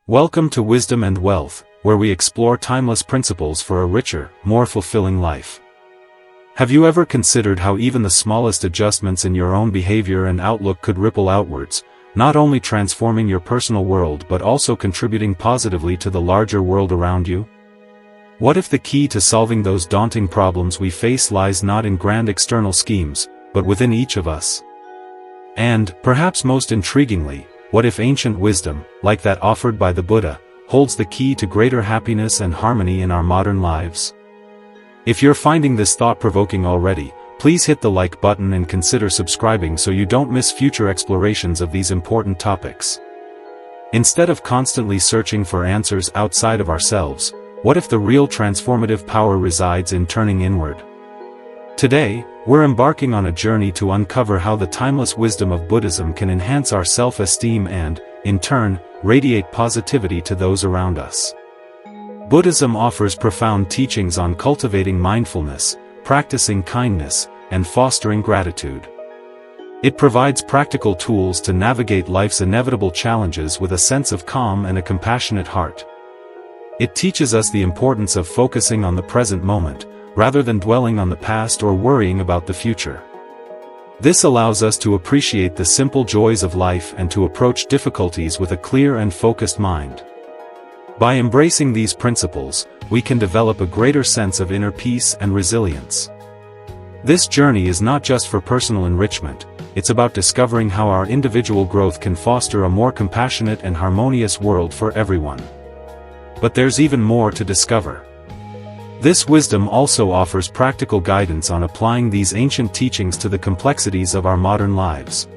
Welcome to Wisdom and Wealth, where we explore timeless principles for a richer, more fulfilling life. Have you ever considered how even the smallest adjustments in your own behavior and outlook could ripple outwards, not only transforming your personal world but also contributing positively to the larger world around you? What if the key to solving those daunting problems we face lies not in grand external schemes, but within each of us? And, perhaps most intriguingly, what if ancient wisdom, like that offered by the Buddha, holds the key to greater happiness and harmony in our modern lives? If you're finding this thought-provoking already, please hit the like button and consider subscribing so you don't miss future explorations of these important topics. Instead of constantly searching for answers outside of ourselves, what if the real transformative power resides in turning inward? Today, we're embarking on a journey to uncover how the timeless wisdom of Buddhism can enhance our self-esteem and, in turn, radiate positivity to those around us. Buddhism offers profound teachings on cultivating mindfulness, practicing kindness, and fostering gratitude. It provides practical tools to navigate life's inevitable challenges with a sense of calm and a compassionate heart. It teaches us the importance of focusing on the present moment, rather than dwelling on the past or worrying about the future. This allows us to appreciate the simple joys of life and to approach difficulties with a clear and focused mind. By embracing these principles, we can develop a greater sense of inner peace and resilience. This journey is not just for personal enrichment, it's about discovering how our individual growth can foster a more compassionate and harmonious world for everyone. But there's even more to discover. This wisdom also offers practical guidance on applying these ancient teachings to the complexities of our modern lives.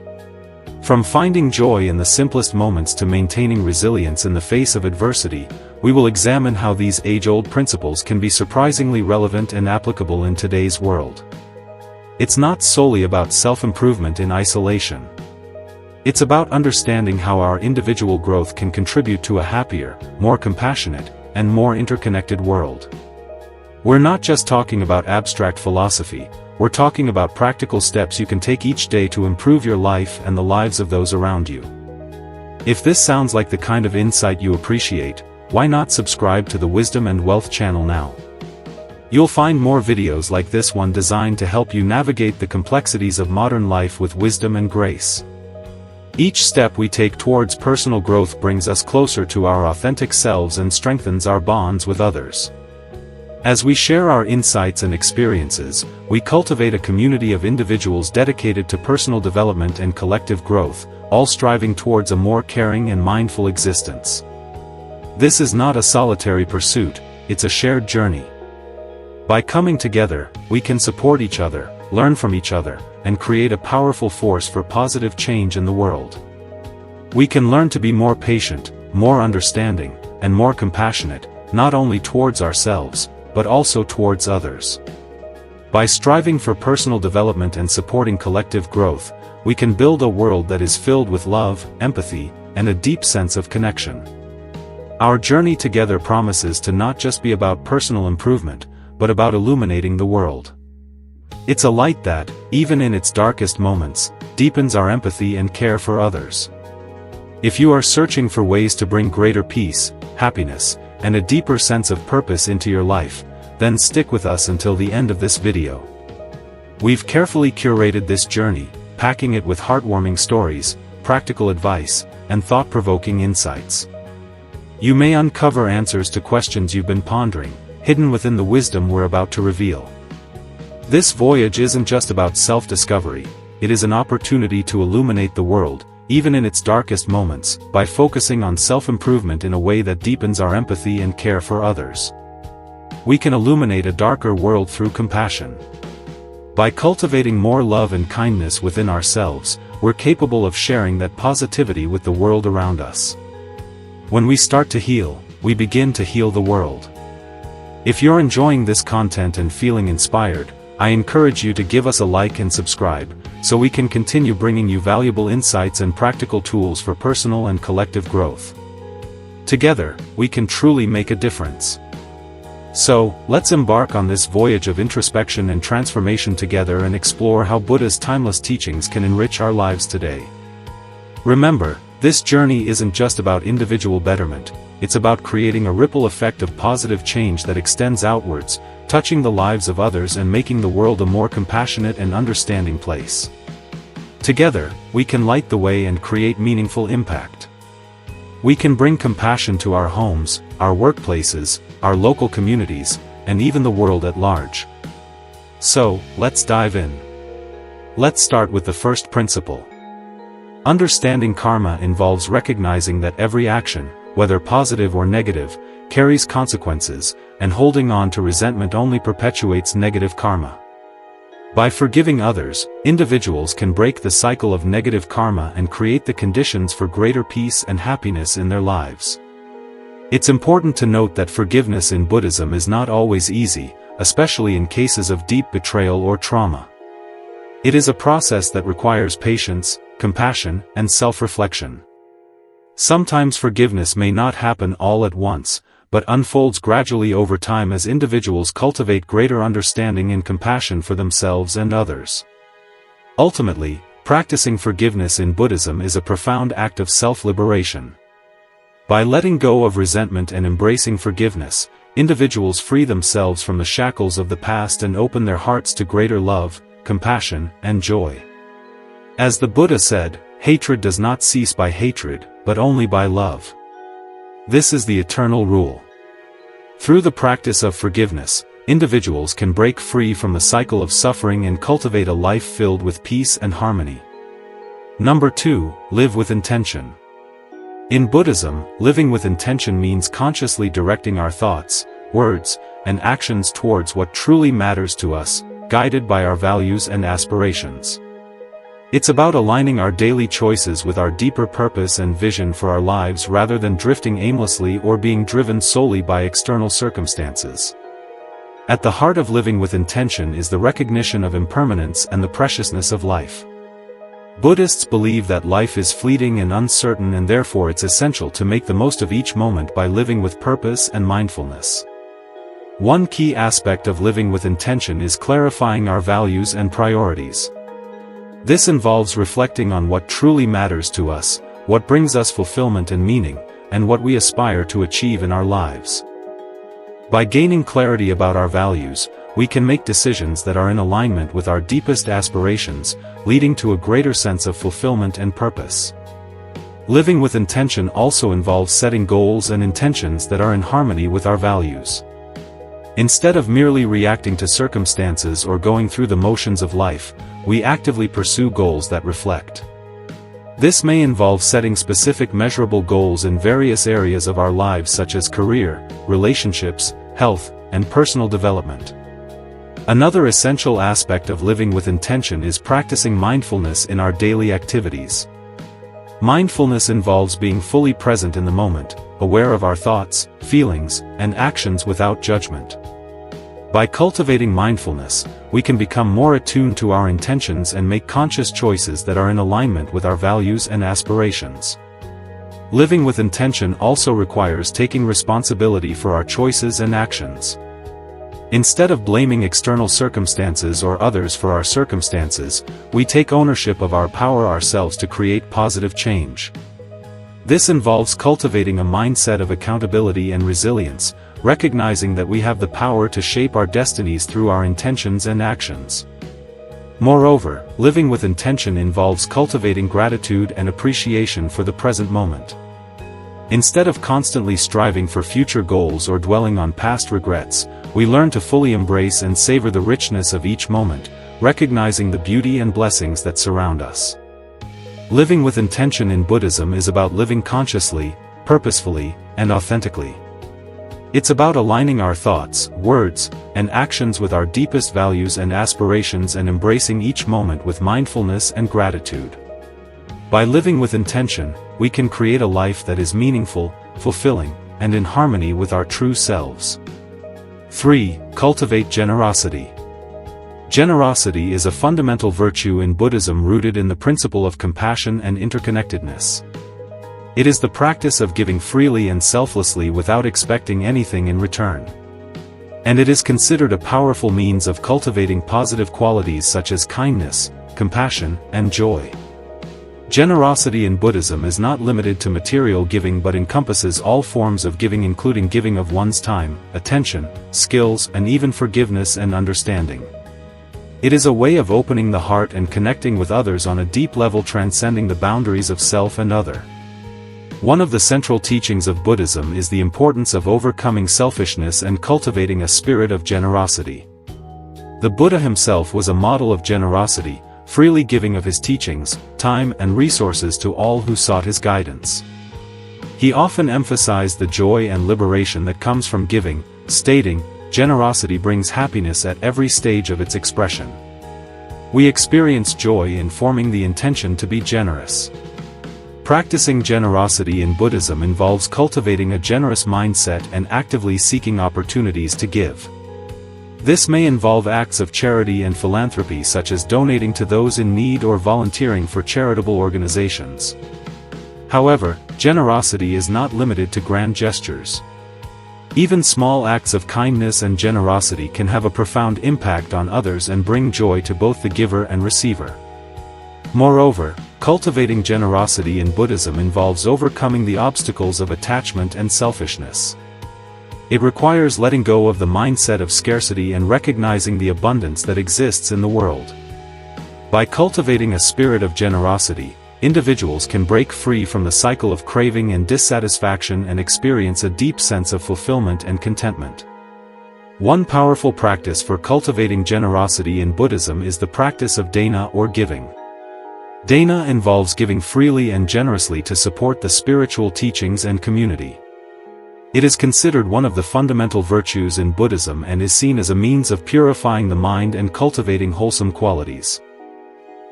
From finding joy in the simplest moments to maintaining resilience in the face of adversity, we will examine how these age-old principles can be surprisingly relevant and applicable in today's world. It's not solely about self-improvement in isolation. It's about understanding how our individual growth can contribute to a happier, more compassionate, and more interconnected world. We're not just talking about abstract philosophy, we're talking about practical steps you can take each day to improve your life and the lives of those around you. If this sounds like the kind of insight you appreciate, why not subscribe to the Wisdom and Wealth channel now? You'll find more videos like this one designed to help you navigate the complexities of modern life with wisdom and grace. Each step we take towards personal growth brings us closer to our authentic selves and strengthens our bonds with others. As we share our insights and experiences, we cultivate a community of individuals dedicated to personal development and collective growth, all striving towards a more caring and mindful existence. This is not a solitary pursuit, it's a shared journey. By coming together, we can support each other, learn from each other, and create a powerful force for positive change in the world. We can learn to be more patient, more understanding, and more compassionate, not only towards ourselves, but also towards others. By striving for personal development and supporting collective growth, we can build a world that is filled with love, empathy, and a deep sense of connection. Our journey together promises to not just be about personal improvement, but about illuminating the world. It's a light that, even in its darkest moments, deepens our empathy and care for others. If you are searching for ways to bring greater peace, happiness, and a deeper sense of purpose into your life, then stick with us until the end of this video. We've carefully curated this journey, packing it with heartwarming stories, practical advice, and thought-provoking insights. You may uncover answers to questions you've been pondering, hidden within the wisdom we're about to reveal. This voyage isn't just about self-discovery, it is an opportunity to illuminate the world, even in its darkest moments, by focusing on self-improvement in a way that deepens our empathy and care for others. We can illuminate a darker world through compassion. By cultivating more love and kindness within ourselves, we're capable of sharing that positivity with the world around us. When we start to heal, we begin to heal the world. If you're enjoying this content and feeling inspired, I encourage you to give us a like and subscribe, so we can continue bringing you valuable insights and practical tools for personal and collective growth. Together, we can truly make a difference. So, let's embark on this voyage of introspection and transformation together and explore how Buddha's timeless teachings can enrich our lives today. Remember, This journey isn't just about individual betterment, it's about creating a ripple effect of positive change that extends outwards, touching the lives of others and making the world a more compassionate and understanding place. Together, we can light the way and create meaningful impact. We can bring compassion to our homes, our workplaces, our local communities, and even the world at large. So, let's dive in. Let's start with the first principle. Understanding karma involves recognizing that every action, whether positive or negative, carries consequences, and holding on to resentment only perpetuates negative karma. By forgiving others, individuals can break the cycle of negative karma and create the conditions for greater peace and happiness in their lives. It's important to note that forgiveness in Buddhism is not always easy, especially in cases of deep betrayal or trauma. It is a process that requires patience, compassion, and self-reflection. Sometimes forgiveness may not happen all at once, but unfolds gradually over time as individuals cultivate greater understanding and compassion for themselves and others. Ultimately, practicing forgiveness in Buddhism is a profound act of self-liberation. By letting go of resentment and embracing forgiveness, individuals free themselves from the shackles of the past and open their hearts to greater love, compassion, and joy. As the Buddha said, hatred does not cease by hatred, but only by love. This is the eternal rule. Through the practice of forgiveness, individuals can break free from the cycle of suffering and cultivate a life filled with peace and harmony. Number 2, live with intention. In Buddhism, living with intention means consciously directing our thoughts, words, and actions towards what truly matters to us, guided by our values and aspirations. It's about aligning our daily choices with our deeper purpose and vision for our lives rather than drifting aimlessly or being driven solely by external circumstances. At the heart of living with intention is the recognition of impermanence and the preciousness of life. Buddhists believe that life is fleeting and uncertain, and therefore it's essential to make the most of each moment by living with purpose and mindfulness. One key aspect of living with intention is clarifying our values and priorities. This involves reflecting on what truly matters to us, what brings us fulfillment and meaning, and what we aspire to achieve in our lives. By gaining clarity about our values, we can make decisions that are in alignment with our deepest aspirations, leading to a greater sense of fulfillment and purpose. Living with intention also involves setting goals and intentions that are in harmony with our values. Instead of merely reacting to circumstances or going through the motions of life, we actively pursue goals that reflect. This may involve setting specific measurable goals in various areas of our lives such as career, relationships, health, and personal development. Another essential aspect of living with intention is practicing mindfulness in our daily activities. Mindfulness involves being fully present in the moment, aware of our thoughts, feelings, and actions without judgment. By cultivating mindfulness, we can become more attuned to our intentions and make conscious choices that are in alignment with our values and aspirations. Living with intention also requires taking responsibility for our choices and actions. Instead of blaming external circumstances or others for our circumstances, we take ownership of our power ourselves to create positive change. This involves cultivating a mindset of accountability and resilience, recognizing that we have the power to shape our destinies through our intentions and actions. Moreover, living with intention involves cultivating gratitude and appreciation for the present moment. Instead of constantly striving for future goals or dwelling on past regrets, we learn to fully embrace and savor the richness of each moment, recognizing the beauty and blessings that surround us. Living with intention in Buddhism is about living consciously, purposefully, and authentically. It's about aligning our thoughts, words, and actions with our deepest values and aspirations and embracing each moment with mindfulness and gratitude. By living with intention, we can create a life that is meaningful, fulfilling, and in harmony with our true selves. 3. Cultivate generosity. Generosity is a fundamental virtue in Buddhism rooted in the principle of compassion and interconnectedness. It is the practice of giving freely and selflessly without expecting anything in return. And it is considered a powerful means of cultivating positive qualities such as kindness, compassion, and joy. Generosity in Buddhism is not limited to material giving but encompasses all forms of giving, including giving of one's time, attention, skills, and even forgiveness and understanding. It is a way of opening the heart and connecting with others on a deep level, transcending the boundaries of self and other. One of the central teachings of Buddhism is the importance of overcoming selfishness and cultivating a spirit of generosity. The Buddha himself was a model of generosity, freely giving of his teachings, time, and resources to all who sought his guidance. He often emphasized the joy and liberation that comes from giving, stating, "Generosity brings happiness at every stage of its expression." We experience joy in forming the intention to be generous. Practicing generosity in Buddhism involves cultivating a generous mindset and actively seeking opportunities to give. This may involve acts of charity and philanthropy, such as donating to those in need or volunteering for charitable organizations. However, generosity is not limited to grand gestures. Even small acts of kindness and generosity can have a profound impact on others and bring joy to both the giver and receiver. Moreover, cultivating generosity in Buddhism involves overcoming the obstacles of attachment and selfishness. It requires letting go of the mindset of scarcity and recognizing the abundance that exists in the world. By cultivating a spirit of generosity, individuals can break free from the cycle of craving and dissatisfaction and experience a deep sense of fulfillment and contentment. One powerful practice for cultivating generosity in Buddhism is the practice of dana or giving. Dana involves giving freely and generously to support the spiritual teachings and community. It is considered one of the fundamental virtues in Buddhism and is seen as a means of purifying the mind and cultivating wholesome qualities.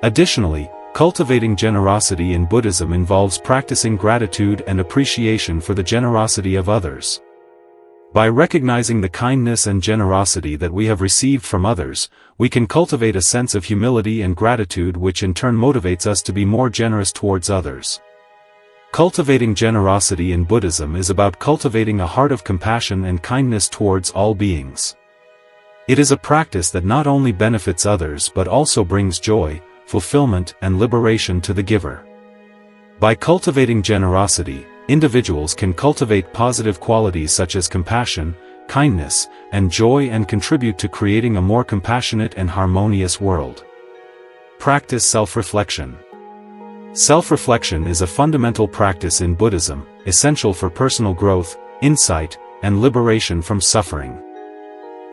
Additionally, cultivating generosity in Buddhism involves practicing gratitude and appreciation for the generosity of others. By recognizing the kindness and generosity that we have received from others, we can cultivate a sense of humility and gratitude, which in turn motivates us to be more generous towards others. Cultivating generosity in Buddhism is about cultivating a heart of compassion and kindness towards all beings. It is a practice that not only benefits others but also brings joy, fulfillment, and liberation to the giver. By cultivating generosity, individuals can cultivate positive qualities such as compassion, kindness, and joy and contribute to creating a more compassionate and harmonious world. Practice self-reflection. Self-reflection is a fundamental practice in Buddhism, essential for personal growth, insight, and liberation from suffering.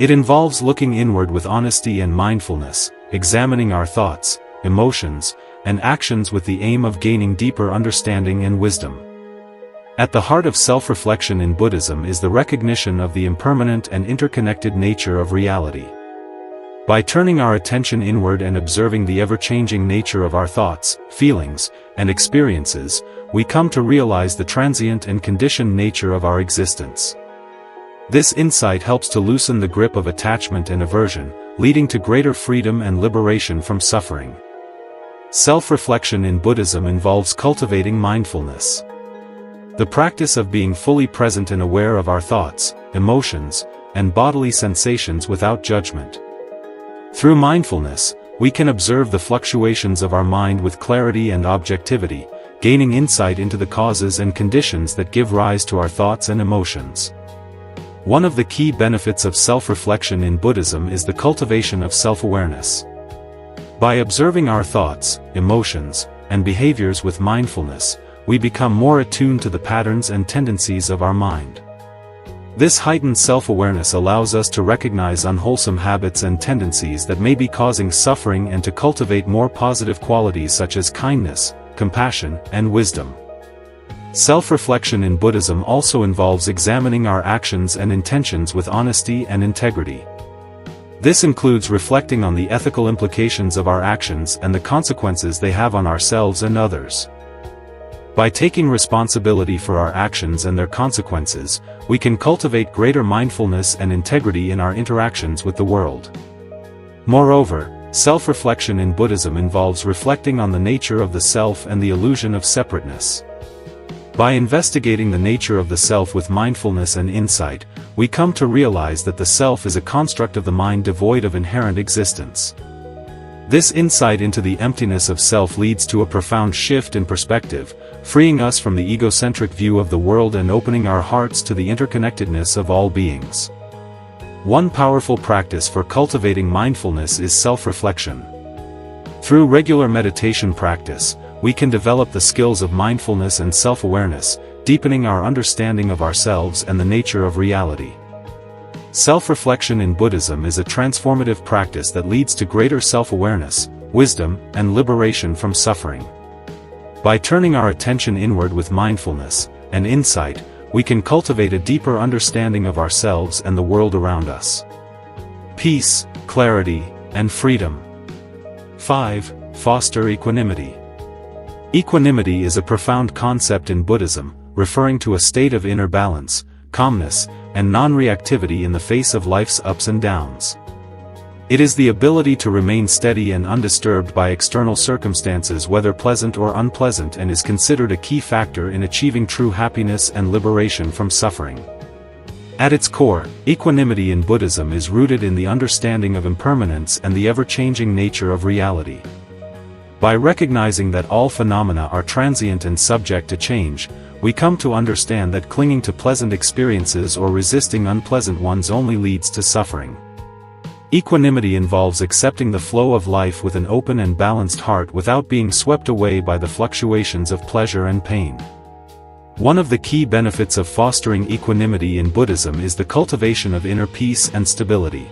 It involves looking inward with honesty and mindfulness, examining our thoughts, emotions, and actions with the aim of gaining deeper understanding and wisdom. At the heart of self-reflection in Buddhism is the recognition of the impermanent and interconnected nature of reality. By turning our attention inward and observing the ever-changing nature of our thoughts, feelings, and experiences, we come to realize the transient and conditioned nature of our existence. This insight helps to loosen the grip of attachment and aversion, leading to greater freedom and liberation from suffering. Self-reflection in Buddhism involves cultivating mindfulness. The practice of being fully present and aware of our thoughts, emotions, and bodily sensations without judgment. Through mindfulness, we can observe the fluctuations of our mind with clarity and objectivity, gaining insight into the causes and conditions that give rise to our thoughts and emotions. One of the key benefits of self-reflection in Buddhism is the cultivation of self-awareness. By observing our thoughts, emotions, and behaviors with mindfulness, we become more attuned to the patterns and tendencies of our mind. This heightened self-awareness allows us to recognize unwholesome habits and tendencies that may be causing suffering and to cultivate more positive qualities such as kindness, compassion, and wisdom. Self-reflection in Buddhism also involves examining our actions and intentions with honesty and integrity. This includes reflecting on the ethical implications of our actions and the consequences they have on ourselves and others. By taking responsibility for our actions and their consequences, we can cultivate greater mindfulness and integrity in our interactions with the world. Moreover, self-reflection in Buddhism involves reflecting on the nature of the self and the illusion of separateness. By investigating the nature of the self with mindfulness and insight, we come to realize that the self is a construct of the mind devoid of inherent existence. This insight into the emptiness of self leads to a profound shift in perspective, freeing us from the egocentric view of the world and opening our hearts to the interconnectedness of all beings. One powerful practice for cultivating mindfulness is self-reflection. Through regular meditation practice, we can develop the skills of mindfulness and self-awareness, deepening our understanding of ourselves and the nature of reality. Self-reflection in Buddhism is a transformative practice that leads to greater self-awareness, wisdom, and liberation from suffering. By turning our attention inward with mindfulness and insight, we can cultivate a deeper understanding of ourselves and the world around us. Peace, clarity, and freedom. 5. Foster equanimity. Equanimity is a profound concept in Buddhism, referring to a state of inner balance, calmness, and non-reactivity in the face of life's ups and downs. It is the ability to remain steady and undisturbed by external circumstances, whether pleasant or unpleasant, and is considered a key factor in achieving true happiness and liberation from suffering. At its core, equanimity in Buddhism is rooted in the understanding of impermanence and the ever-changing nature of reality. By recognizing that all phenomena are transient and subject to change, we come to understand that clinging to pleasant experiences or resisting unpleasant ones only leads to suffering. Equanimity involves accepting the flow of life with an open and balanced heart without being swept away by the fluctuations of pleasure and pain. One of the key benefits of fostering equanimity in Buddhism is the cultivation of inner peace and stability.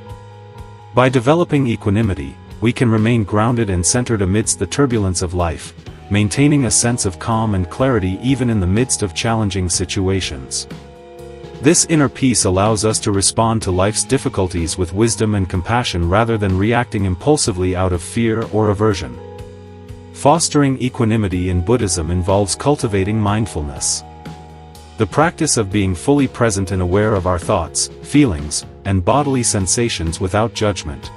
By developing equanimity, we can remain grounded and centered amidst the turbulence of life, maintaining a sense of calm and clarity even in the midst of challenging situations. This inner peace allows us to respond to life's difficulties with wisdom and compassion rather than reacting impulsively out of fear or aversion. Fostering equanimity in Buddhism involves cultivating mindfulness. The practice of being fully present and aware of our thoughts, feelings, and bodily sensations without judgment.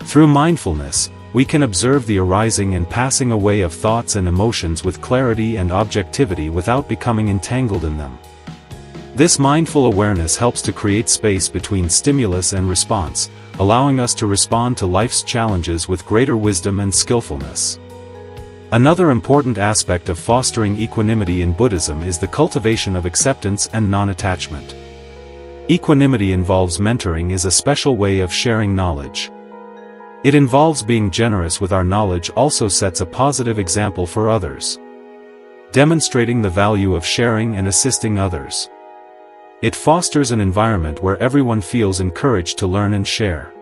Through mindfulness, we can observe the arising and passing away of thoughts and emotions with clarity and objectivity without becoming entangled in them. This mindful awareness helps to create space between stimulus and response, allowing us to respond to life's challenges with greater wisdom and skillfulness. Another important aspect of fostering equanimity in Buddhism is the cultivation of acceptance and non-attachment. Equanimity involves mentoring as a special way of sharing knowledge. It involves being generous with our knowledge, also sets a positive example for others, demonstrating the value of sharing and assisting others. It fosters an environment where everyone feels encouraged to learn and share,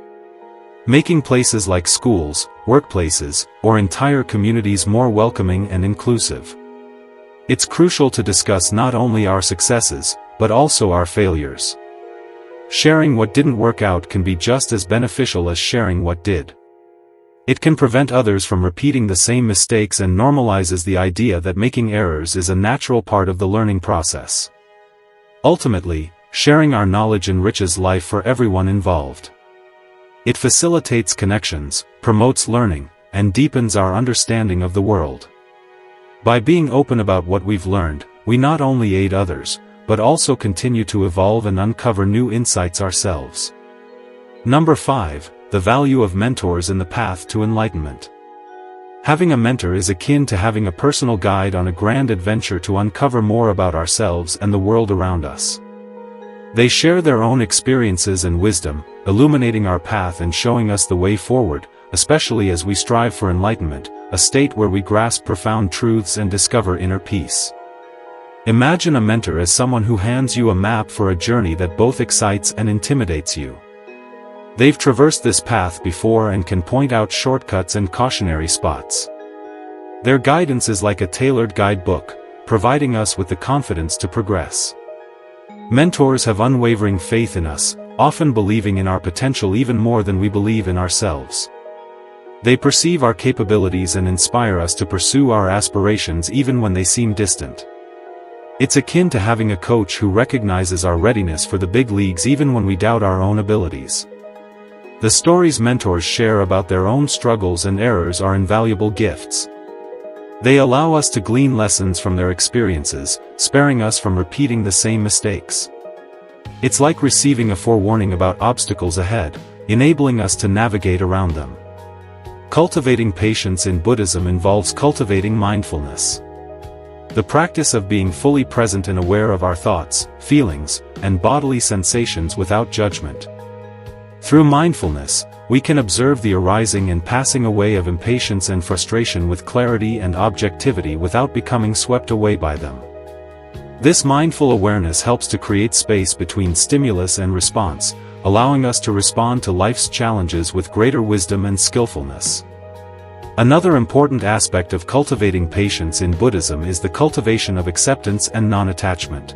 making places like schools, workplaces, or entire communities more welcoming and inclusive. It's crucial to discuss not only our successes, but also our failures. Sharing what didn't work out can be just as beneficial as sharing what did. It can prevent others from repeating the same mistakes and normalizes the idea that making errors is a natural part of the learning process. Ultimately, sharing our knowledge enriches life for everyone involved. It facilitates connections, promotes learning, and deepens our understanding of the world. By being open about what we've learned, we not only aid others, but also continue to evolve and uncover new insights ourselves. Number 5. The value of mentors in the path to enlightenment. Having a mentor is akin to having a personal guide on a grand adventure to uncover more about ourselves and the world around us. They share their own experiences and wisdom, illuminating our path and showing us the way forward, especially as we strive for enlightenment, a state where we grasp profound truths and discover inner peace. Imagine a mentor as someone who hands you a map for a journey that both excites and intimidates you. They've traversed this path before and can point out shortcuts and cautionary spots. Their guidance is like a tailored guidebook, providing us with the confidence to progress. Mentors have unwavering faith in us, often believing in our potential even more than we believe in ourselves. They perceive our capabilities and inspire us to pursue our aspirations even when they seem distant. It's akin to having a coach who recognizes our readiness for the big leagues even when we doubt our own abilities. The stories mentors share about their own struggles and errors are invaluable gifts. They allow us to glean lessons from their experiences, sparing us from repeating the same mistakes. It's like receiving a forewarning about obstacles ahead, enabling us to navigate around them. Cultivating patience in Buddhism involves cultivating mindfulness. The practice of being fully present and aware of our thoughts, feelings, and bodily sensations without judgment. Through mindfulness, we can observe the arising and passing away of impatience and frustration with clarity and objectivity without becoming swept away by them. This mindful awareness helps to create space between stimulus and response, allowing us to respond to life's challenges with greater wisdom and skillfulness. Another important aspect of cultivating patience in Buddhism is the cultivation of acceptance and non-attachment.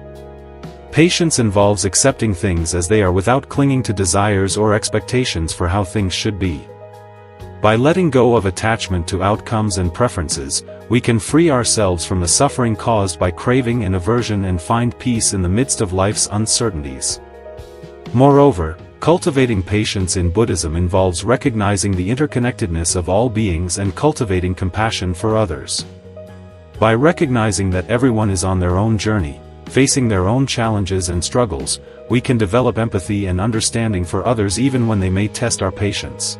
Patience involves accepting things as they are without clinging to desires or expectations for how things should be. By letting go of attachment to outcomes and preferences, we can free ourselves from the suffering caused by craving and aversion and find peace in the midst of life's uncertainties. Moreover, cultivating patience in Buddhism involves recognizing the interconnectedness of all beings and cultivating compassion for others. By recognizing that everyone is on their own journey, facing their own challenges and struggles, we can develop empathy and understanding for others even when they may test our patience.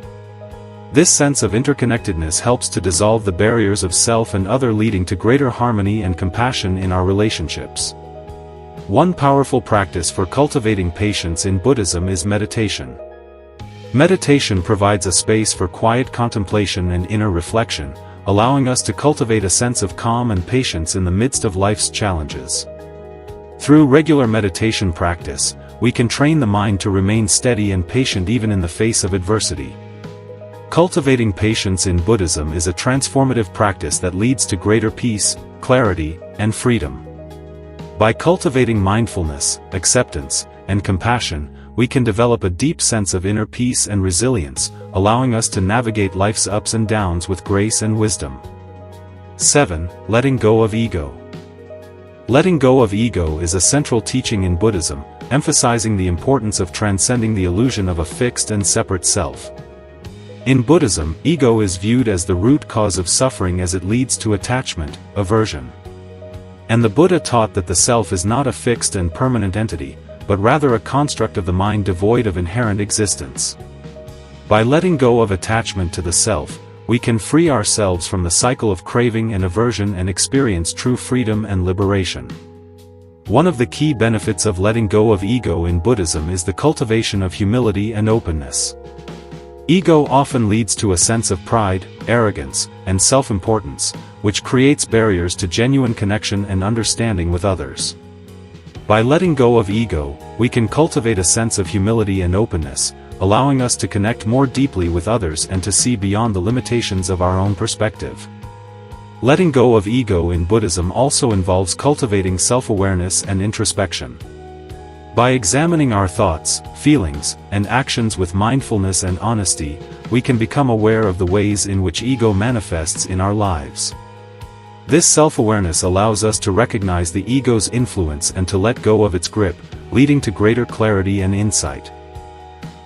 This sense of interconnectedness helps to dissolve the barriers of self and other, leading to greater harmony and compassion in our relationships. One powerful practice for cultivating patience in Buddhism is meditation. Meditation provides a space for quiet contemplation and inner reflection, allowing us to cultivate a sense of calm and patience in the midst of life's challenges. Through regular meditation practice, we can train the mind to remain steady and patient even in the face of adversity. Cultivating patience in Buddhism is a transformative practice that leads to greater peace, clarity, and freedom. By cultivating mindfulness, acceptance, and compassion, we can develop a deep sense of inner peace and resilience, allowing us to navigate life's ups and downs with grace and wisdom. 7. Letting go of ego. Letting go of ego is a central teaching in Buddhism, emphasizing the importance of transcending the illusion of a fixed and separate self. In Buddhism, ego is viewed as the root cause of suffering as it leads to attachment, aversion. And the Buddha taught that the self is not a fixed and permanent entity, but rather a construct of the mind devoid of inherent existence. By letting go of attachment to the self, we can free ourselves from the cycle of craving and aversion and experience true freedom and liberation. One of the key benefits of letting go of ego in Buddhism is the cultivation of humility and openness. Ego often leads to a sense of pride, arrogance, and self-importance, which creates barriers to genuine connection and understanding with others. By letting go of ego, we can cultivate a sense of humility and openness, allowing us to connect more deeply with others and to see beyond the limitations of our own perspective. Letting go of ego in Buddhism also involves cultivating self-awareness and introspection. By examining our thoughts, feelings, and actions with mindfulness and honesty, we can become aware of the ways in which ego manifests in our lives. This self-awareness allows us to recognize the ego's influence and to let go of its grip, leading to greater clarity and insight.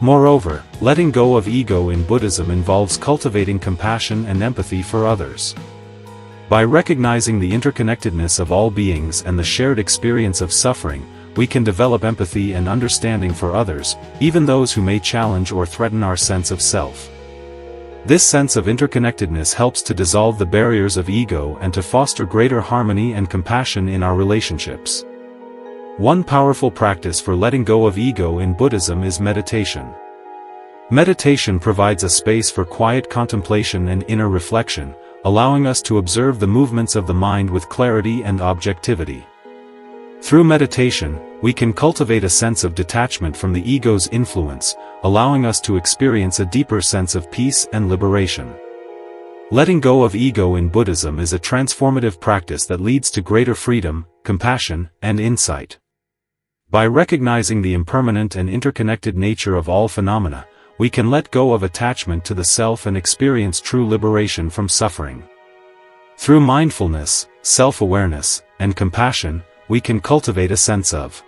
Moreover, letting go of ego in Buddhism involves cultivating compassion and empathy for others. By recognizing the interconnectedness of all beings and the shared experience of suffering, we can develop empathy and understanding for others, even those who may challenge or threaten our sense of self. This sense of interconnectedness helps to dissolve the barriers of ego and to foster greater harmony and compassion in our relationships. One powerful practice for letting go of ego in Buddhism is meditation. Meditation provides a space for quiet contemplation and inner reflection, allowing us to observe the movements of the mind with clarity and objectivity. Through meditation, we can cultivate a sense of detachment from the ego's influence, allowing us to experience a deeper sense of peace and liberation. Letting go of ego in Buddhism is a transformative practice that leads to greater freedom, compassion, and insight. By recognizing the impermanent and interconnected nature of all phenomena, we can let go of attachment to the self and experience true liberation from suffering. Through mindfulness, self-awareness, and compassion, we can cultivate a sense of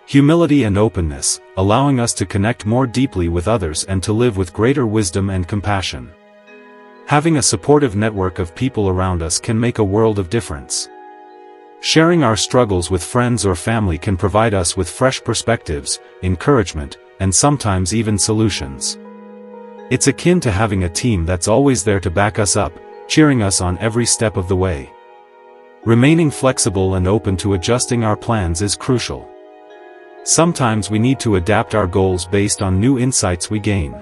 humility and openness, allowing us to connect more deeply with others and to live with greater wisdom and compassion. Having a supportive network of people around us can make a world of difference. Sharing our struggles with friends or family can provide us with fresh perspectives, encouragement, and sometimes even solutions. It's akin to having a team that's always there to back us up, cheering us on every step of the way. Remaining flexible and open to adjusting our plans is crucial. Sometimes we need to adapt our goals based on new insights we gain.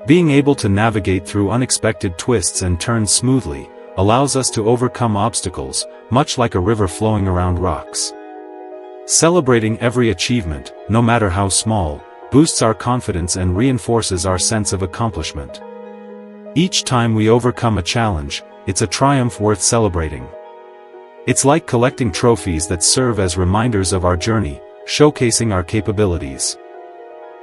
Being able to navigate through unexpected twists and turns smoothly allows us to overcome obstacles, much like a river flowing around rocks. Celebrating every achievement, no matter how small, boosts our confidence and reinforces our sense of accomplishment. Each time we overcome a challenge, it's a triumph worth celebrating. It's like collecting trophies that serve as reminders of our journey, showcasing our capabilities.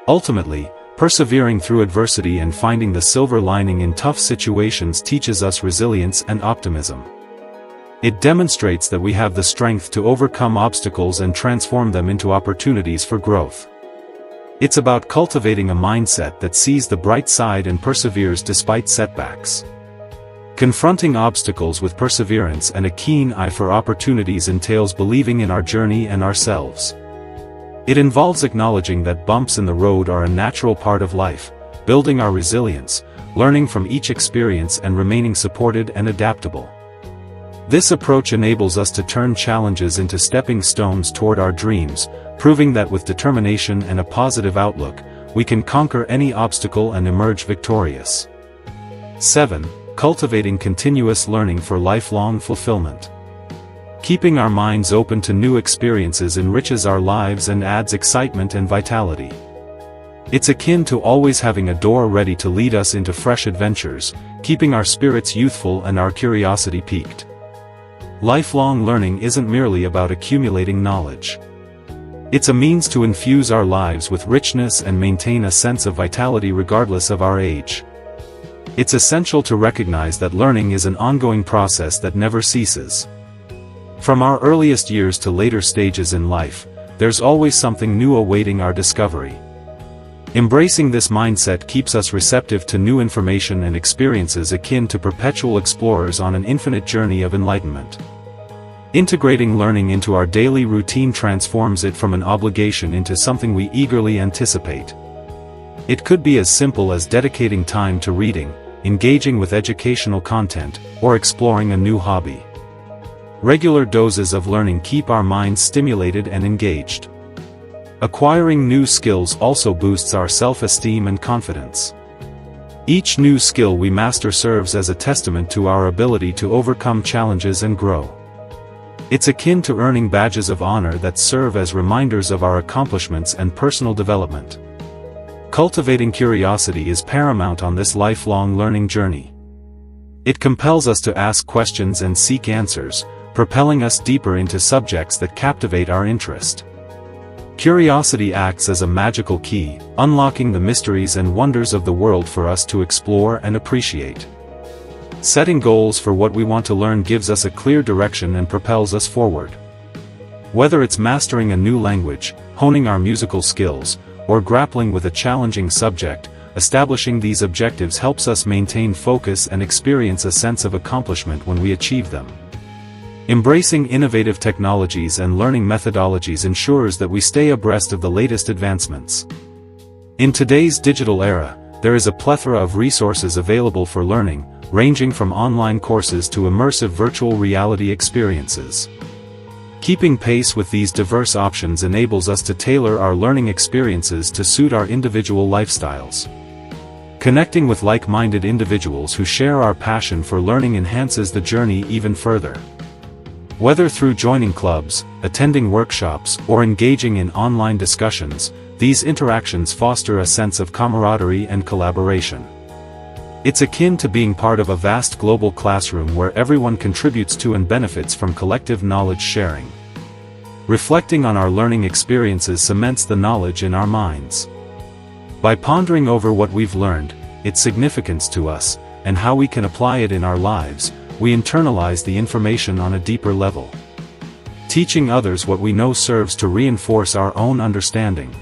Ultimately, persevering through adversity and finding the silver lining in tough situations teaches us resilience and optimism. It demonstrates that we have the strength to overcome obstacles and transform them into opportunities for growth. It's about cultivating a mindset that sees the bright side and perseveres despite setbacks. Confronting obstacles with perseverance and a keen eye for opportunities entails believing in our journey and ourselves. It involves acknowledging that bumps in the road are a natural part of life, building our resilience, learning from each experience and remaining supported and adaptable. This approach enables us to turn challenges into stepping stones toward our dreams, proving that with determination and a positive outlook, we can conquer any obstacle and emerge victorious. 7. Cultivating continuous learning for lifelong fulfillment. Keeping our minds open to new experiences enriches our lives and adds excitement and vitality. It's akin to always having a door ready to lead us into fresh adventures, keeping our spirits youthful and our curiosity piqued. Lifelong learning isn't merely about accumulating knowledge. It's a means to infuse our lives with richness and maintain a sense of vitality regardless of our age. It's essential to recognize that learning is an ongoing process that never ceases. From our earliest years to later stages in life, there's always something new awaiting our discovery. Embracing this mindset keeps us receptive to new information and experiences akin to perpetual explorers on an infinite journey of enlightenment. Integrating learning into our daily routine transforms it from an obligation into something we eagerly anticipate. It could be as simple as dedicating time to reading, engaging with educational content, or exploring a new hobby. Regular doses of learning keep our minds stimulated and engaged. Acquiring new skills also boosts our self-esteem and confidence. Each new skill we master serves as a testament to our ability to overcome challenges and grow. It's akin to earning badges of honor that serve as reminders of our accomplishments and personal development. Cultivating curiosity is paramount on this lifelong learning journey. It compels us to ask questions and seek answers, propelling us deeper into subjects that captivate our interest. Curiosity acts as a magical key, unlocking the mysteries and wonders of the world for us to explore and appreciate. Setting goals for what we want to learn gives us a clear direction and propels us forward. Whether it's mastering a new language, honing our musical skills, or grappling with a challenging subject, establishing these objectives helps us maintain focus and experience a sense of accomplishment when we achieve them. Embracing innovative technologies and learning methodologies ensures that we stay abreast of the latest advancements. In today's digital era, there is a plethora of resources available for learning, ranging from online courses to immersive virtual reality experiences. Keeping pace with these diverse options enables us to tailor our learning experiences to suit our individual lifestyles. Connecting with like-minded individuals who share our passion for learning enhances the journey even further. Whether through joining clubs, attending workshops, or engaging in online discussions, these interactions foster a sense of camaraderie and collaboration. It's akin to being part of a vast global classroom where everyone contributes to and benefits from collective knowledge sharing. Reflecting on our learning experiences cements the knowledge in our minds. By pondering over what we've learned, its significance to us, and how we can apply it in our lives, we internalize the information on a deeper level. Teaching others what we know serves to reinforce our own understanding.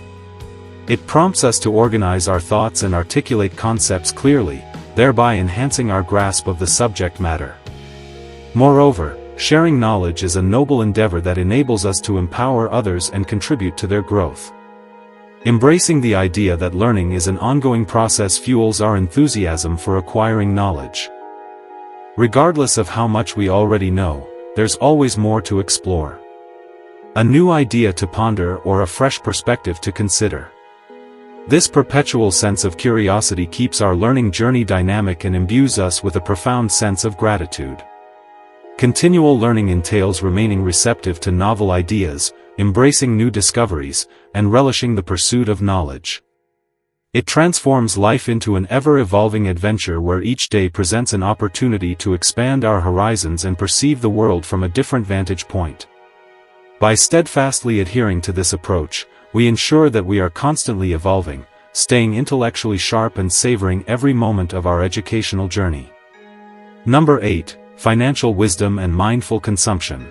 It prompts us to organize our thoughts and articulate concepts clearly, thereby enhancing our grasp of the subject matter. Moreover, sharing knowledge is a noble endeavor that enables us to empower others and contribute to their growth. Embracing the idea that learning is an ongoing process fuels our enthusiasm for acquiring knowledge. Regardless of how much we already know, there's always more to explore. A new idea to ponder or a fresh perspective to consider. This perpetual sense of curiosity keeps our learning journey dynamic and imbues us with a profound sense of gratitude. Continual learning entails remaining receptive to novel ideas, embracing new discoveries, and relishing the pursuit of knowledge. It transforms life into an ever-evolving adventure where each day presents an opportunity to expand our horizons and perceive the world from a different vantage point. By steadfastly adhering to this approach, we ensure that we are constantly evolving, staying intellectually sharp and savoring every moment of our educational journey. Number 8. Financial wisdom and mindful consumption.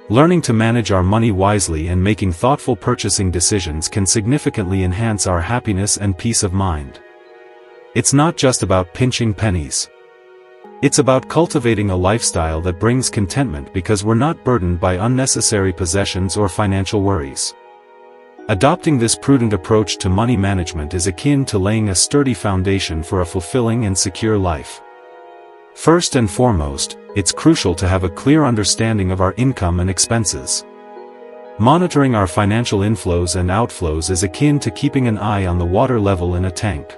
Learning to manage our money wisely and making thoughtful purchasing decisions can significantly enhance our happiness and peace of mind. It's not just about pinching pennies. It's about cultivating a lifestyle that brings contentment because we're not burdened by unnecessary possessions or financial worries. Adopting this prudent approach to money management is akin to laying a sturdy foundation for a fulfilling and secure life. First and foremost, it's crucial to have a clear understanding of our income and expenses. Monitoring our financial inflows and outflows is akin to keeping an eye on the water level in a tank.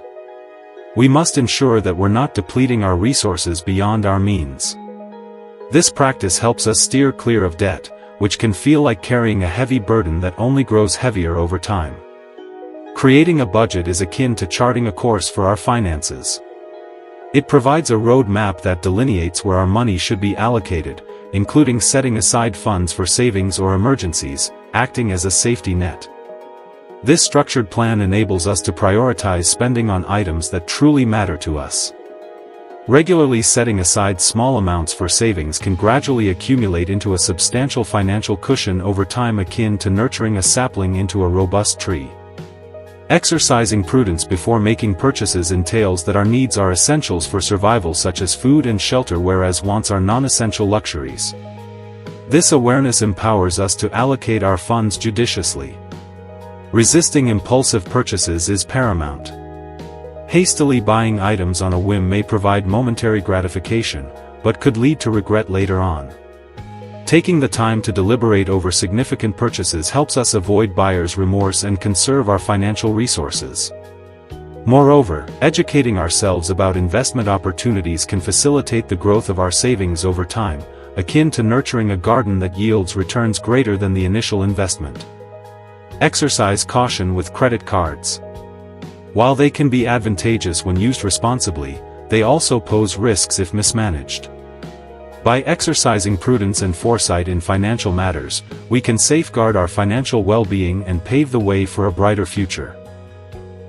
We must ensure that we're not depleting our resources beyond our means. This practice helps us steer clear of debt, which can feel like carrying a heavy burden that only grows heavier over time. Creating a budget is akin to charting a course for our finances. It provides a roadmap that delineates where our money should be allocated, including setting aside funds for savings or emergencies, acting as a safety net. This structured plan enables us to prioritize spending on items that truly matter to us. Regularly setting aside small amounts for savings can gradually accumulate into a substantial financial cushion over time, akin to nurturing a sapling into a robust tree. Exercising prudence before making purchases entails that our needs are essentials for survival, such as food and shelter, whereas wants are non-essential luxuries. This awareness empowers us to allocate our funds judiciously. Resisting impulsive purchases is paramount. Hastily buying items on a whim may provide momentary gratification, but could lead to regret later on. Taking the time to deliberate over significant purchases helps us avoid buyer's remorse and conserve our financial resources. Moreover, educating ourselves about investment opportunities can facilitate the growth of our savings over time, akin to nurturing a garden that yields returns greater than the initial investment. Exercise caution with credit cards. While they can be advantageous when used responsibly, they also pose risks if mismanaged. By exercising prudence and foresight in financial matters, we can safeguard our financial well-being and pave the way for a brighter future.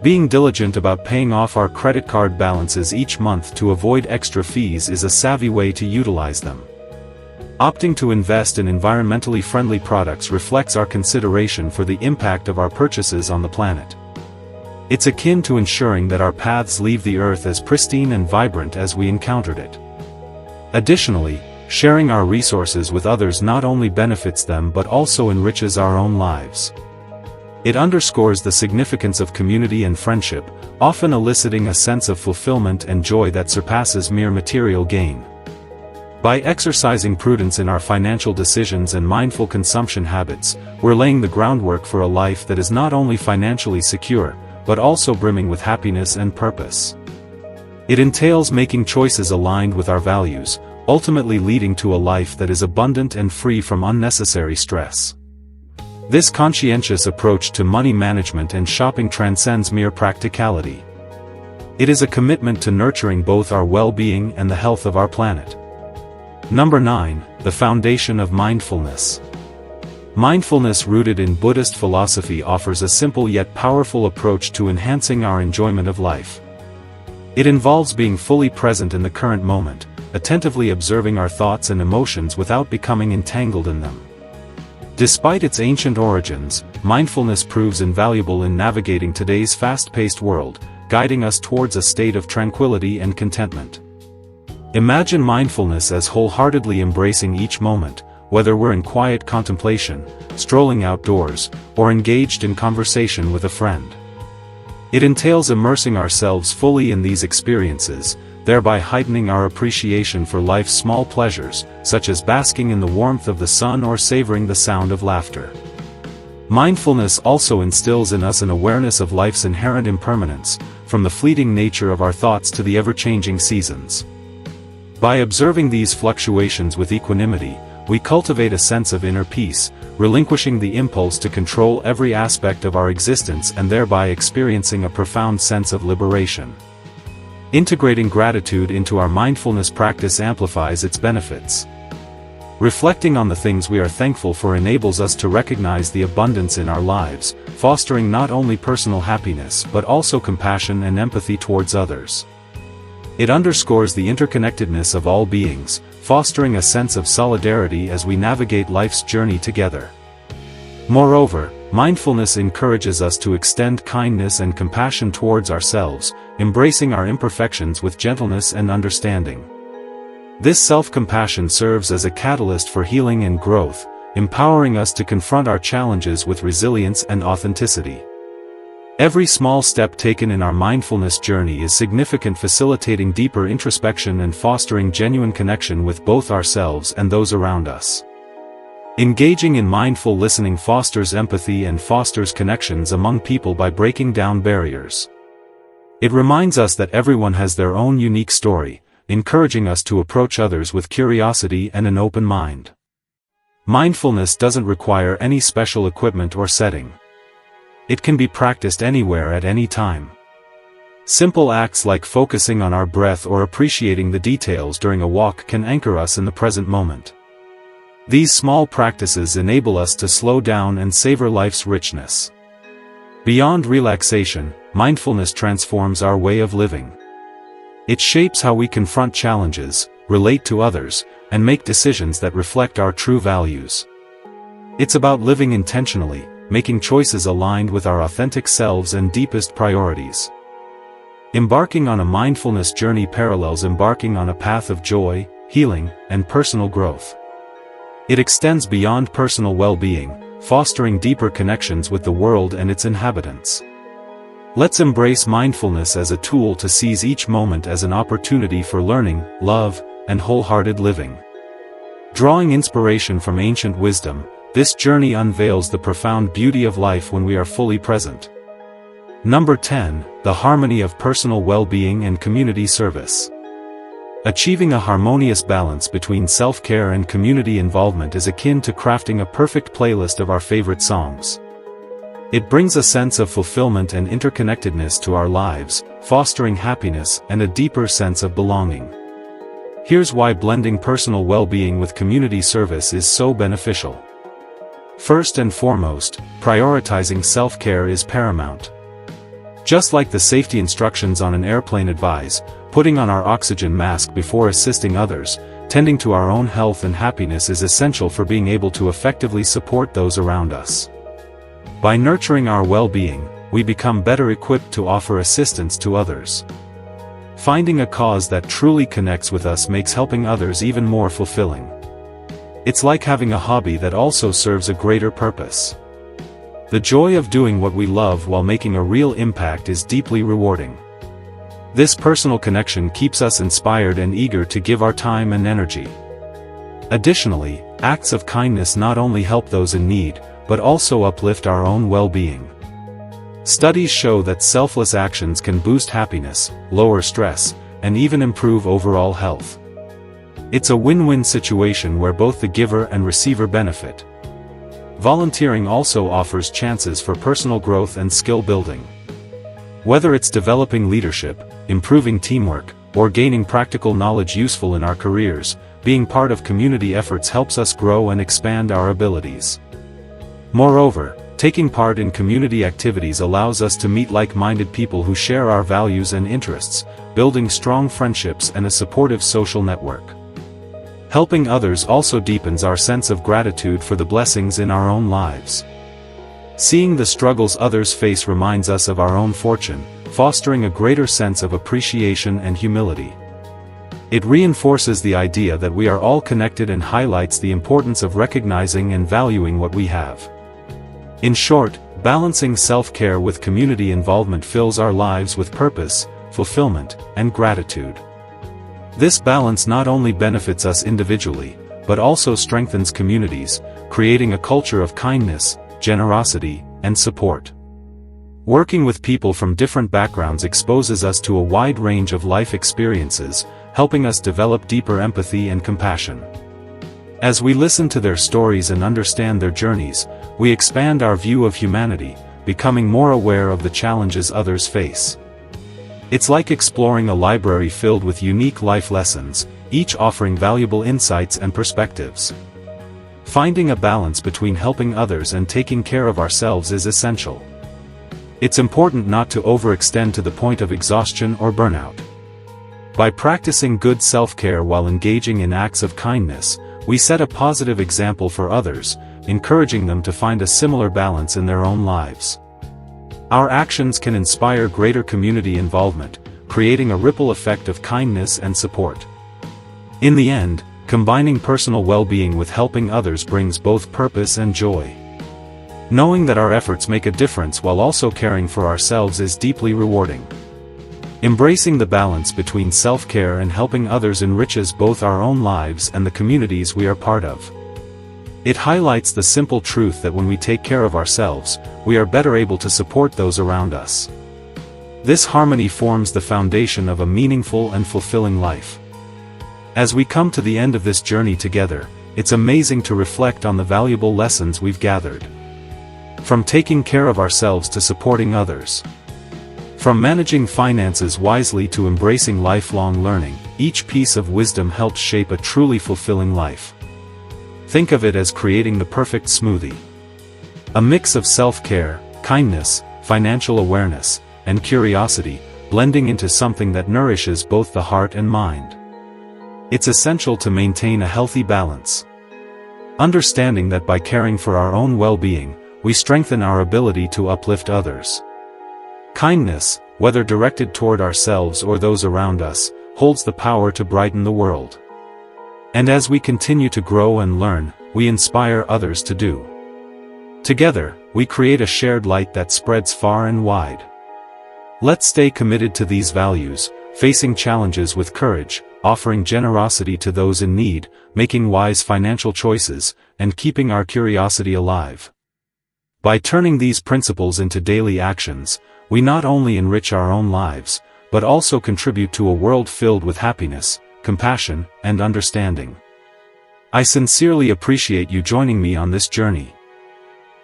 Being diligent about paying off our credit card balances each month to avoid extra fees is a savvy way to utilize them. Opting to invest in environmentally friendly products reflects our consideration for the impact of our purchases on the planet. It's akin to ensuring that our paths leave the earth as pristine and vibrant as we encountered it. Additionally, sharing our resources with others not only benefits them but also enriches our own lives. It underscores the significance of community and friendship, often eliciting a sense of fulfillment and joy that surpasses mere material gain. By exercising prudence in our financial decisions and mindful consumption habits, we're laying the groundwork for a life that is not only financially secure, but also brimming with happiness and purpose. It entails making choices aligned with our values, ultimately leading to a life that is abundant and free from unnecessary stress. This conscientious approach to money management and shopping transcends mere practicality. It is a commitment to nurturing both our well-being and the health of our planet. Number 9. The foundation of mindfulness. Mindfulness, rooted in Buddhist philosophy, offers a simple yet powerful approach to enhancing our enjoyment of life. It involves being fully present in the current moment, attentively observing our thoughts and emotions without becoming entangled in them. Despite its ancient origins, mindfulness proves invaluable in navigating today's fast-paced world, guiding us towards a state of tranquility and contentment. Imagine mindfulness as wholeheartedly embracing each moment, whether we're in quiet contemplation, strolling outdoors, or engaged in conversation with a friend. It entails immersing ourselves fully in these experiences, thereby heightening our appreciation for life's small pleasures, such as basking in the warmth of the sun or savoring the sound of laughter. Mindfulness also instills in us an awareness of life's inherent impermanence, from the fleeting nature of our thoughts to the ever-changing seasons. By observing these fluctuations with equanimity, we cultivate a sense of inner peace, relinquishing the impulse to control every aspect of our existence and thereby experiencing a profound sense of liberation. Integrating gratitude into our mindfulness practice amplifies its benefits. Reflecting on the things we are thankful for enables us to recognize the abundance in our lives, fostering not only personal happiness but also compassion and empathy towards others. It underscores the interconnectedness of all beings, fostering a sense of solidarity as we navigate life's journey together. Moreover, mindfulness encourages us to extend kindness and compassion towards ourselves, embracing our imperfections with gentleness and understanding. This self-compassion serves as a catalyst for healing and growth, empowering us to confront our challenges with resilience and authenticity. Every small step taken in our mindfulness journey is significant, facilitating deeper introspection and fostering genuine connection with both ourselves and those around us. Engaging in mindful listening fosters empathy and fosters connections among people by breaking down barriers. It reminds us that everyone has their own unique story, encouraging us to approach others with curiosity and an open mind. Mindfulness doesn't require any special equipment or setting. It can be practiced anywhere at any time. Simple acts like focusing on our breath or appreciating the details during a walk can anchor us in the present moment. These small practices enable us to slow down and savor life's richness. Beyond relaxation, mindfulness transforms our way of living. It shapes how we confront challenges, relate to others, and make decisions that reflect our true values. It's about living intentionally, making choices aligned with our authentic selves and deepest priorities. Embarking on a mindfulness journey parallels embarking on a path of joy, healing, and personal growth. It extends beyond personal well-being, fostering deeper connections with the world and its inhabitants. Let's embrace mindfulness as a tool to seize each moment as an opportunity for learning, love, and wholehearted living. Drawing inspiration from ancient wisdom, this journey unveils the profound beauty of life when we are fully present. Number 10. The harmony of personal well-being and community service. Achieving a harmonious balance between self-care and community involvement is akin to crafting a perfect playlist of our favorite songs. It brings a sense of fulfillment and interconnectedness to our lives, fostering happiness and a deeper sense of belonging. Here's why blending personal well-being with community service is so beneficial. First and foremost, prioritizing self-care is paramount. Just like the safety instructions on an airplane advise, putting on our oxygen mask before assisting others, tending to our own health and happiness is essential for being able to effectively support those around us. By nurturing our well-being, we become better equipped to offer assistance to others. Finding a cause that truly connects with us makes helping others even more fulfilling. It's like having a hobby that also serves a greater purpose. The joy of doing what we love while making a real impact is deeply rewarding. This personal connection keeps us inspired and eager to give our time and energy. Additionally, acts of kindness not only help those in need, but also uplift our own well-being. Studies show that selfless actions can boost happiness, lower stress, and even improve overall health. It's a win-win situation where both the giver and receiver benefit. Volunteering also offers chances for personal growth and skill building. Whether it's developing leadership, improving teamwork, or gaining practical knowledge useful in our careers, being part of community efforts helps us grow and expand our abilities. Moreover, taking part in community activities allows us to meet like-minded people who share our values and interests, building strong friendships and a supportive social network. Helping others also deepens our sense of gratitude for the blessings in our own lives. Seeing the struggles others face reminds us of our own fortune, fostering a greater sense of appreciation and humility. It reinforces the idea that we are all connected and highlights the importance of recognizing and valuing what we have. In short, balancing self-care with community involvement fills our lives with purpose, fulfillment, and gratitude. This balance not only benefits us individually, but also strengthens communities, creating a culture of kindness, generosity, and support. Working with people from different backgrounds exposes us to a wide range of life experiences, helping us develop deeper empathy and compassion. As we listen to their stories and understand their journeys, we expand our view of humanity, becoming more aware of the challenges others face. It's like exploring a library filled with unique life lessons, each offering valuable insights and perspectives. Finding a balance between helping others and taking care of ourselves is essential. It's important not to overextend to the point of exhaustion or burnout. By practicing good self-care while engaging in acts of kindness, we set a positive example for others, encouraging them to find a similar balance in their own lives. Our actions can inspire greater community involvement, creating a ripple effect of kindness and support. In the end, combining personal well-being with helping others brings both purpose and joy. Knowing that our efforts make a difference while also caring for ourselves is deeply rewarding. Embracing the balance between self-care and helping others enriches both our own lives and the communities we are part of. It highlights the simple truth that when we take care of ourselves, we are better able to support those around us. This harmony forms the foundation of a meaningful and fulfilling life. As we come to the end of this journey together, it's amazing to reflect on the valuable lessons we've gathered. From taking care of ourselves to supporting others. From managing finances wisely to embracing lifelong learning, each piece of wisdom helps shape a truly fulfilling life. Think of it as creating the perfect smoothie. A mix of self-care, kindness, financial awareness, and curiosity, blending into something that nourishes both the heart and mind. It's essential to maintain a healthy balance. Understanding that by caring for our own well-being, we strengthen our ability to uplift others. Kindness, whether directed toward ourselves or those around us, holds the power to brighten the world. And as we continue to grow and learn, we inspire others to do. Together, we create a shared light that spreads far and wide. Let's stay committed to these values, facing challenges with courage, offering generosity to those in need, making wise financial choices, and keeping our curiosity alive. By turning these principles into daily actions, we not only enrich our own lives, but also contribute to a world filled with happiness, compassion, and understanding. I sincerely appreciate you joining me on this journey.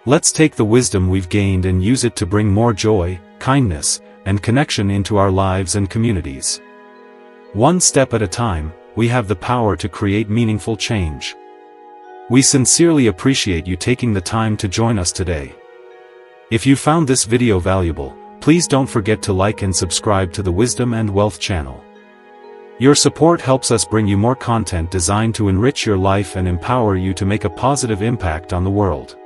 Let's take the wisdom we've gained and use it to bring more joy, kindness, and connection into our lives and communities. One step at a time, we have the power to create meaningful change. We sincerely appreciate you taking the time to join us today. If you found this video valuable, please don't forget to like and subscribe to the Wisdom and Wealth channel. Your support helps us bring you more content designed to enrich your life and empower you to make a positive impact on the world.